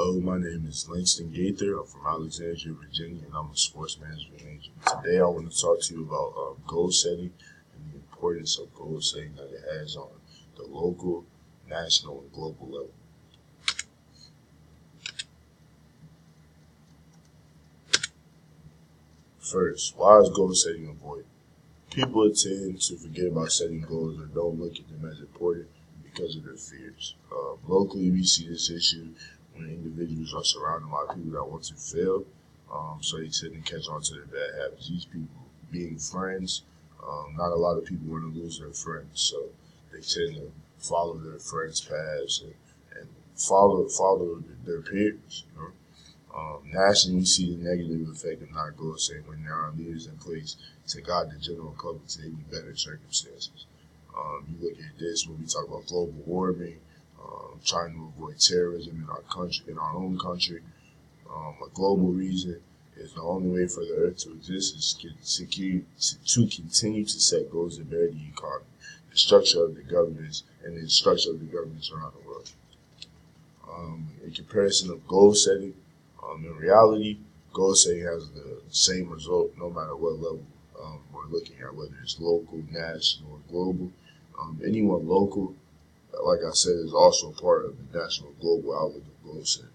Hello, my name is Langston Gaither. I'm from Alexandria, Virginia, and I'm a sports management major. Today I want to talk to you about goal setting and the importance of goal setting that it has on the local, national, and global level. First, why is goal setting important? People tend to forget about setting goals or don't look at them as important because of their fears. Locally, we see this issue when individuals are surrounded by people that want to fail, so they tend to catch on to their bad habits. These people being friends, not a lot of people want to lose their friends, so they tend to follow their friends' paths and follow their peers. Nationally, we see the negative effect of not goal setting when there are leaders in place to guide the general public to even better circumstances. You look at this when we talk about global warming, trying to avoid terrorism in our country, in our own country. A global reason is the only way for the earth to exist is to continue to set goals that better the economy, the structure of the governments, and the structure of the governments around the world. In comparison of goal setting, in reality, goal setting has the same result no matter what level we're looking at, whether it's local, national, or global. Anyone local, like I said, is also part of the national global outlook of goal setting.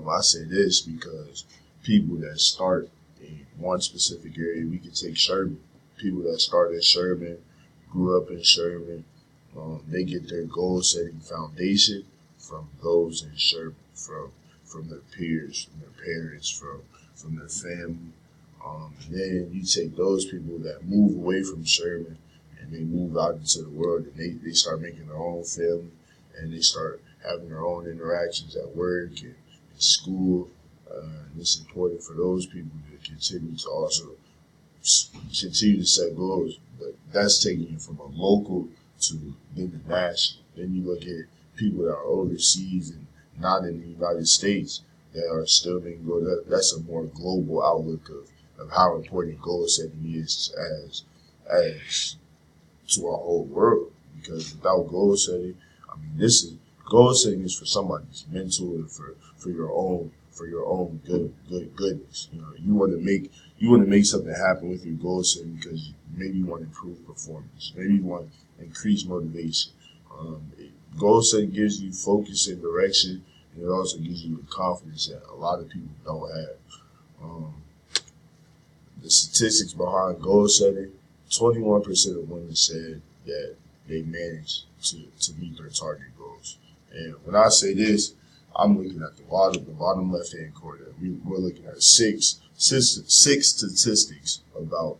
I say this because people that start in one specific area, we could take Sherman. People that start in Sherman, grew up in Sherman, they get their goal setting foundation from those in Sherman, from their peers, from their parents, from their family. And then you take those people that move away from Sherman and they move out into the world and they start making their own family and they start having their own interactions at work and in school. And it's important for those people to continue to also continue to set goals. But that's taking you from a local to then the national. Then you look at people that are overseas and not in the United States that are still making goals. That's a more global outlook of how important goal setting is as to our whole world. Because without goal setting, this is goal setting is for somebody's mental and for your own goodness. You want to make something happen with your goal setting because maybe you want to improve performance, maybe you want to increase motivation. Goal setting gives you focus and direction, and it also gives you the confidence that a lot of people don't have. The statistics behind goal setting, 21% of women said that they managed to meet their target goals. And when I say this, I'm looking at the bottom left-hand corner. We're looking at six statistics about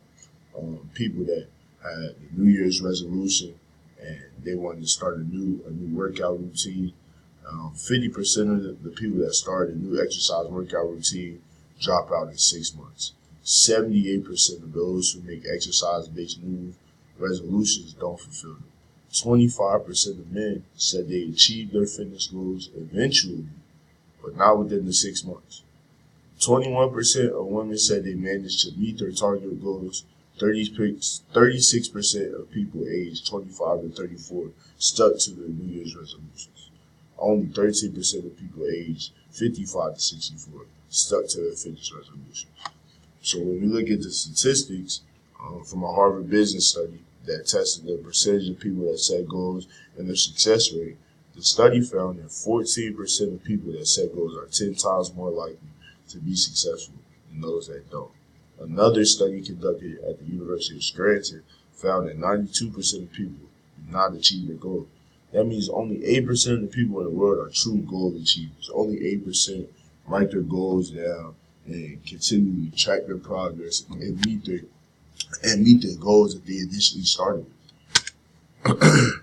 people that had the New Year's resolution and they wanted to start a new workout routine. 50% of the people that start a new exercise workout routine drop out in 6 months. 78% of those who make exercise-based new resolutions don't fulfill them. 25% of men said they achieved their fitness goals eventually, but not within the 6 months. 21% of women said they managed to meet their target goals. 36% of people aged 25 to 34 stuck to their New Year's resolutions. Only 13% of people aged 55 to 64 stuck to their fitness resolutions. So when we look at the statistics from a Harvard Business study that tested the percentage of people that set goals and their success rate, the study found that 14% of people that set goals are 10 times more likely to be successful than those that don't. Another study conducted at the University of Scranton found that 92% of people do not achieve their goal. That means only 8% of the people in the world are true goal achievers. Only 8% write their goals down and continually track their progress and meet their goals that they initially started with.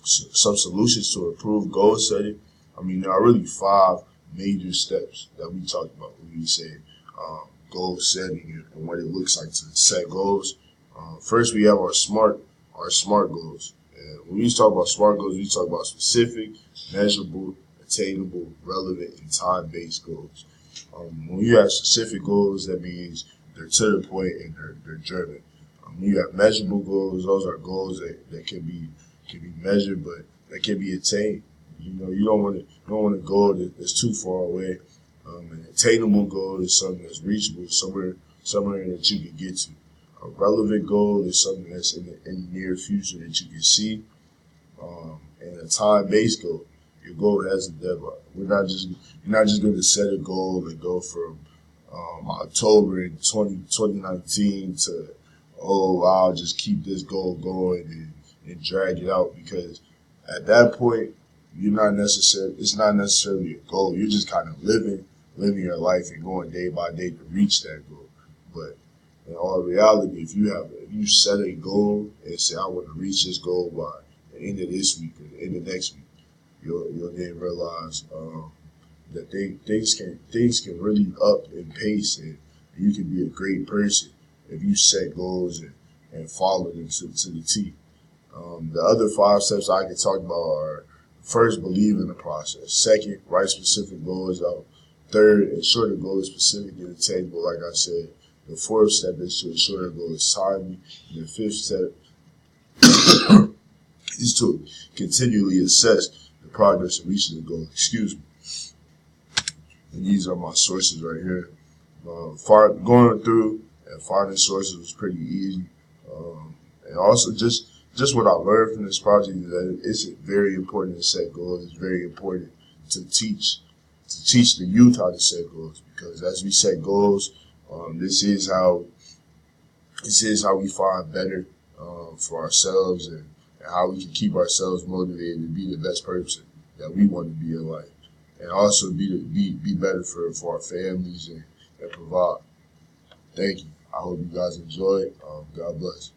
Some solutions to improve goal setting. There are really 5 major steps that we talk about when we say goal setting and what it looks like to set goals. First, we have our SMART goals. And when we talk about SMART goals, we talk about specific, measurable, attainable, relevant, and time-based goals. When you have specific goals, that means they're to the point and they're driven. When you have measurable goals, those are goals that can be measured, but that can be attained. You don't want a goal that's too far away. An attainable goal is something that's reachable, somewhere that you can get to. A relevant goal is something that's in the near future that you can see. And a time-based goal, your goal has a deadline. You're not just going to set a goal and go from October in 2019 to, oh, I'll just keep this goal going and drag it out, because at that point, it's not necessarily a goal. You're just kind of living your life and going day by day to reach that goal. But in all reality, if you set a goal and say, I want to reach this goal by the end of this week or the end of next week, you'll then realize that things can really up in pace, and you can be a great person if you set goals and follow them to the T. The other 5 steps I can talk about are: first, believe in the process. Second, write specific goals out. Third, ensure the goal is specific and attainable, like I said. The 4th step is to ensure the goal is timely. And the 5th step is to continually assess the progress of reaching the goal. Excuse me. And these are my sources right here. Going through and finding sources was pretty easy. And also just what I learned from this project is that it's very important to set goals. It's very important to teach the youth how to set goals, because as we set goals, this is how we find better for ourselves, and how we can keep ourselves motivated to be the best person that we want to be in life, and also be better for our families and provide. Thank you. I hope you guys enjoyed. God bless.